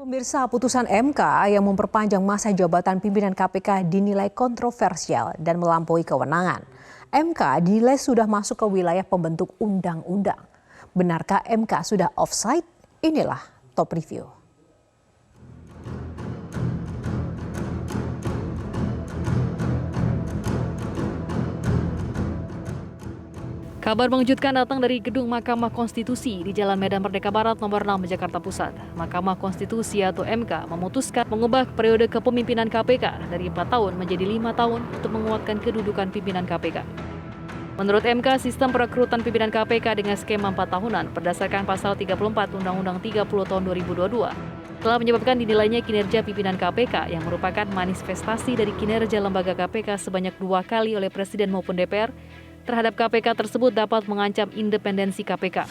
Pemirsa, putusan MK yang memperpanjang masa jabatan pimpinan KPK dinilai kontroversial dan melampaui kewenangan. MK dinilai sudah masuk ke wilayah pembentuk undang-undang. Benarkah MK sudah offside? Inilah top review. Kabar mengejutkan datang dari Gedung Mahkamah Konstitusi di Jalan Medan Merdeka Barat nomor 6 Jakarta Pusat. Mahkamah Konstitusi atau MK memutuskan mengubah periode kepemimpinan KPK dari 4 tahun menjadi 5 tahun untuk menguatkan kedudukan pimpinan KPK. Menurut MK, sistem perekrutan pimpinan KPK dengan skema 4 tahunan berdasarkan pasal 34 Undang-Undang 30 tahun 2022 telah menyebabkan dinilainya kinerja pimpinan KPK yang merupakan manifestasi dari kinerja lembaga KPK sebanyak 2 kali oleh Presiden maupun DPR terhadap KPK tersebut dapat mengancam independensi KPK.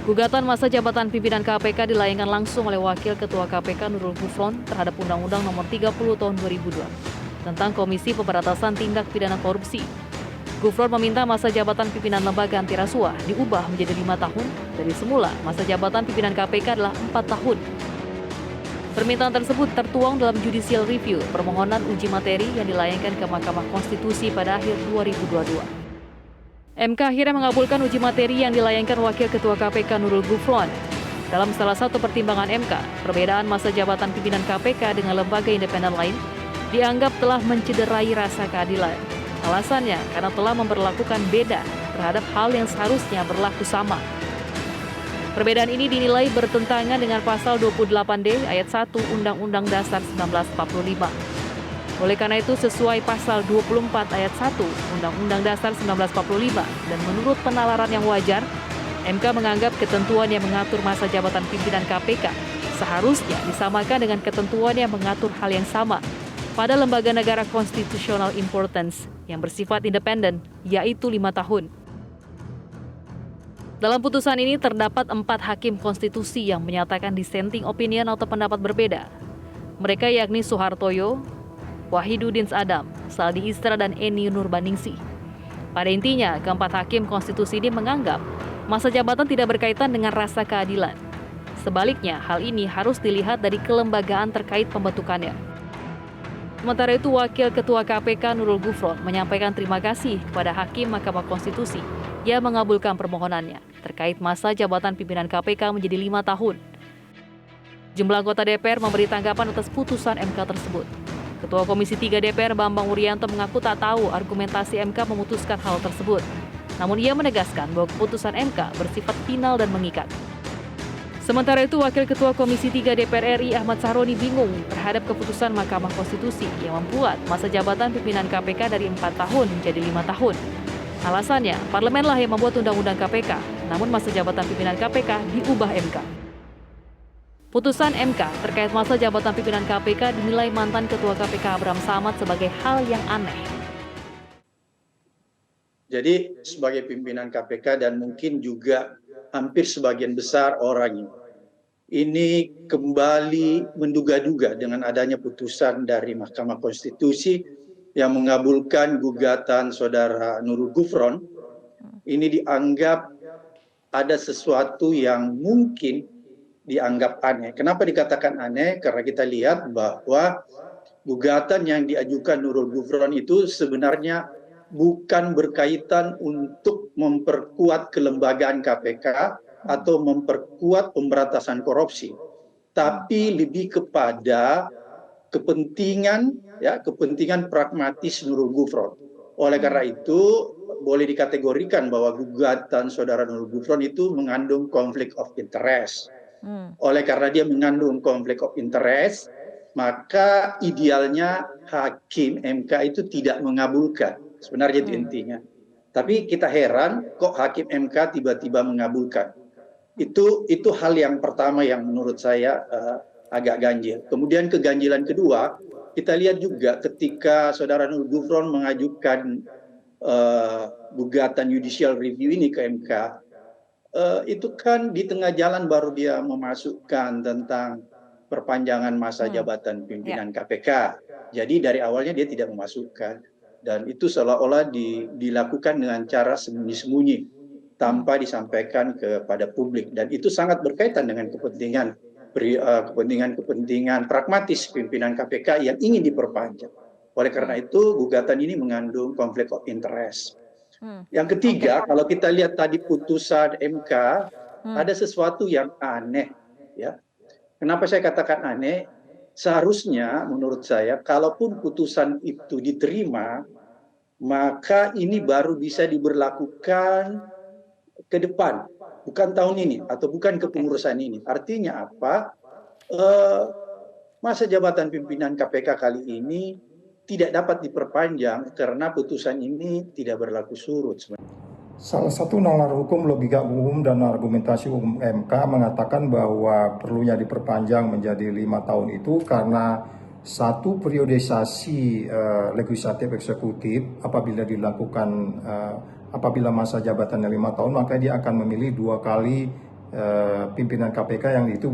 Gugatan masa jabatan pimpinan KPK dilayangkan langsung oleh Wakil Ketua KPK Nurul Gufron terhadap Undang-Undang Nomor 30 Tahun 2002 tentang Komisi Pemberantasan Tindak Pidana Korupsi. Gufron meminta masa jabatan pimpinan lembaga anti rasuah diubah menjadi 5 tahun dari semula masa jabatan pimpinan KPK adalah 4 tahun. Permintaan tersebut tertuang dalam judicial review permohonan uji materi yang dilayangkan ke Mahkamah Konstitusi pada akhir 2022. MK akhirnya mengabulkan uji materi yang dilayangkan Wakil Ketua KPK Nurul Gufron. Dalam salah satu pertimbangan MK, perbedaan masa jabatan pimpinan KPK dengan lembaga independen lain dianggap telah mencederai rasa keadilan. Alasannya karena telah memperlakukan beda terhadap hal yang seharusnya berlaku sama. Perbedaan ini dinilai bertentangan dengan pasal 28D ayat 1 Undang-Undang Dasar 1945. Oleh karena itu, sesuai pasal 24 ayat 1 Undang-Undang Dasar 1945 dan menurut penalaran yang wajar, MK menganggap ketentuan yang mengatur masa jabatan pimpinan KPK seharusnya disamakan dengan ketentuan yang mengatur hal yang sama pada lembaga negara constitutional importance yang bersifat independen, yaitu 5 tahun. Dalam putusan ini terdapat 4 hakim konstitusi yang menyatakan dissenting opinion atau pendapat berbeda. Mereka yakni Soehartoyo, Wahidudin Adam, Saldi Isra, dan Eni Nurbaningsih. Pada intinya, keempat hakim konstitusi ini menganggap masa jabatan tidak berkaitan dengan rasa keadilan. Sebaliknya, hal ini harus dilihat dari kelembagaan terkait pembentukannya. Sementara itu, Wakil Ketua KPK Nurul Gufron menyampaikan terima kasih kepada Hakim Mahkamah Konstitusi yang mengabulkan permohonannya terkait masa jabatan pimpinan KPK menjadi 5 tahun. Jumlah anggota DPR memberi tanggapan atas putusan MK tersebut. Ketua Komisi 3 DPR Bambang Wuryanto mengaku tak tahu argumentasi MK memutuskan hal tersebut. Namun ia menegaskan bahwa keputusan MK bersifat final dan mengikat. Sementara itu, Wakil Ketua Komisi 3 DPR RI Ahmad Sahroni bingung terhadap keputusan Mahkamah Konstitusi yang membuat masa jabatan pimpinan KPK dari 4 tahun menjadi 5 tahun. Alasannya, parlemenlah yang membuat undang-undang KPK, namun masa jabatan pimpinan KPK diubah MK. Putusan MK terkait masa jabatan pimpinan KPK dinilai mantan Ketua KPK Abraham Samad sebagai hal yang aneh. Jadi sebagai pimpinan KPK dan mungkin juga hampir sebagian besar orang ini kembali menduga-duga dengan adanya putusan dari Mahkamah Konstitusi yang mengabulkan gugatan saudara Nurul Gufron. Ini dianggap ada sesuatu yang mungkin dianggap aneh. Kenapa dikatakan aneh? Karena kita lihat bahwa gugatan yang diajukan Nurul Gufron itu sebenarnya bukan berkaitan untuk memperkuat kelembagaan KPK atau memperkuat pemberantasan korupsi, tapi lebih kepada kepentingan pragmatis Nurul Gufron. Oleh karena itu boleh dikategorikan bahwa gugatan saudara Nurul Gufron itu mengandung konflik of interest. Oleh karena dia mengandung konflik of interest, maka idealnya hakim MK itu tidak mengabulkan. Sebenarnya itu intinya. Tapi kita heran kok hakim MK tiba-tiba mengabulkan. Itu hal yang pertama yang menurut saya agak ganjil. Kemudian keganjilan kedua, kita lihat juga ketika saudara Nurul Gufron mengajukan gugatan judicial review ini ke MK, itu kan di tengah jalan baru dia memasukkan tentang perpanjangan masa jabatan pimpinan KPK. Jadi dari awalnya dia tidak memasukkan. Dan itu seolah-olah dilakukan dengan cara sembunyi-sembunyi tanpa disampaikan kepada publik. Dan itu sangat berkaitan dengan kepentingan kepentingan pragmatis pimpinan KPK yang ingin diperpanjang. Oleh karena itu, gugatan ini mengandung konflik of interest. Yang ketiga, kalau kita lihat tadi putusan MK, ada sesuatu yang aneh. Ya. Kenapa saya katakan aneh? Seharusnya menurut saya, kalaupun putusan itu diterima, maka ini baru bisa diberlakukan ke depan, bukan tahun ini atau bukan kepengurusan ini. Artinya apa? Masa jabatan pimpinan KPK kali ini tidak dapat diperpanjang karena putusan ini tidak berlaku surut. Salah satu nalar hukum, logika umum, dan argumentasi umum MK mengatakan bahwa perlunya diperpanjang menjadi 5 tahun itu karena satu periodisasi legislatif eksekutif apabila dilakukan apabila masa jabatannya 5 tahun, maka dia akan memilih 2 kali pimpinan KPK yang itu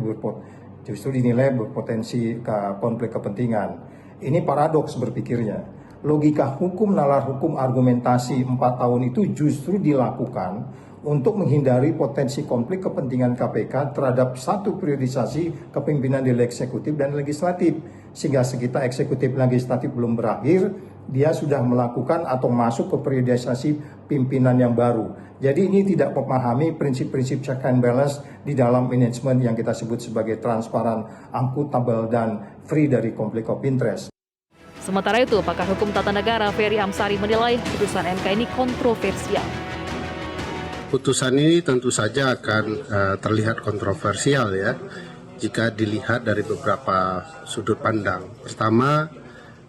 justru dinilai berpotensi konflik kepentingan. Ini paradoks berpikirnya. Logika hukum, nalar hukum, argumentasi 4 tahun itu justru dilakukan untuk menghindari potensi konflik kepentingan KPK terhadap satu periodisasi kepemimpinan di eksekutif dan legislatif. Sehingga sekitar eksekutif legislatif belum berakhir, dia sudah melakukan atau masuk ke periodisasi pimpinan yang baru. Jadi ini tidak memahami prinsip-prinsip check and balance di dalam manajemen yang kita sebut sebagai transparan, akuntabel, dan free dari konflik of interest. Sementara itu, pakar hukum tata negara Ferry Amsari menilai putusan MK ini kontroversial. Putusan ini tentu saja akan terlihat kontroversial ya, jika dilihat dari beberapa sudut pandang. Pertama,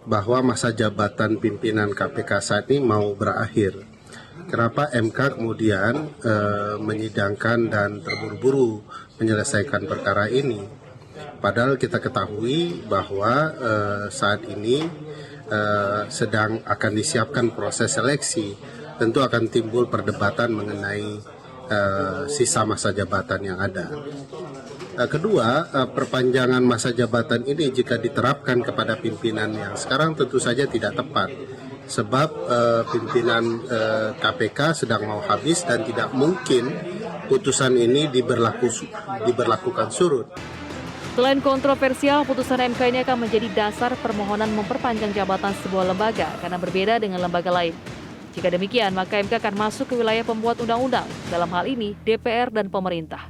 bahwa masa jabatan pimpinan KPK saat ini mau berakhir. Kenapa MK kemudian menyidangkan dan terburu-buru menyelesaikan perkara ini? Padahal kita ketahui bahwa saat ini sedang akan disiapkan proses seleksi. Tentu akan timbul perdebatan mengenai sisa masa jabatan yang ada. Kedua, perpanjangan masa jabatan ini jika diterapkan kepada pimpinan yang sekarang tentu saja tidak tepat. Sebab pimpinan KPK sedang mau habis dan tidak mungkin putusan ini diberlakukan surut. Selain kontroversial, putusan MK ini akan menjadi dasar permohonan memperpanjang jabatan sebuah lembaga karena berbeda dengan lembaga lain. Jika demikian, maka MK akan masuk ke wilayah pembuat undang-undang, dalam hal ini DPR dan pemerintah.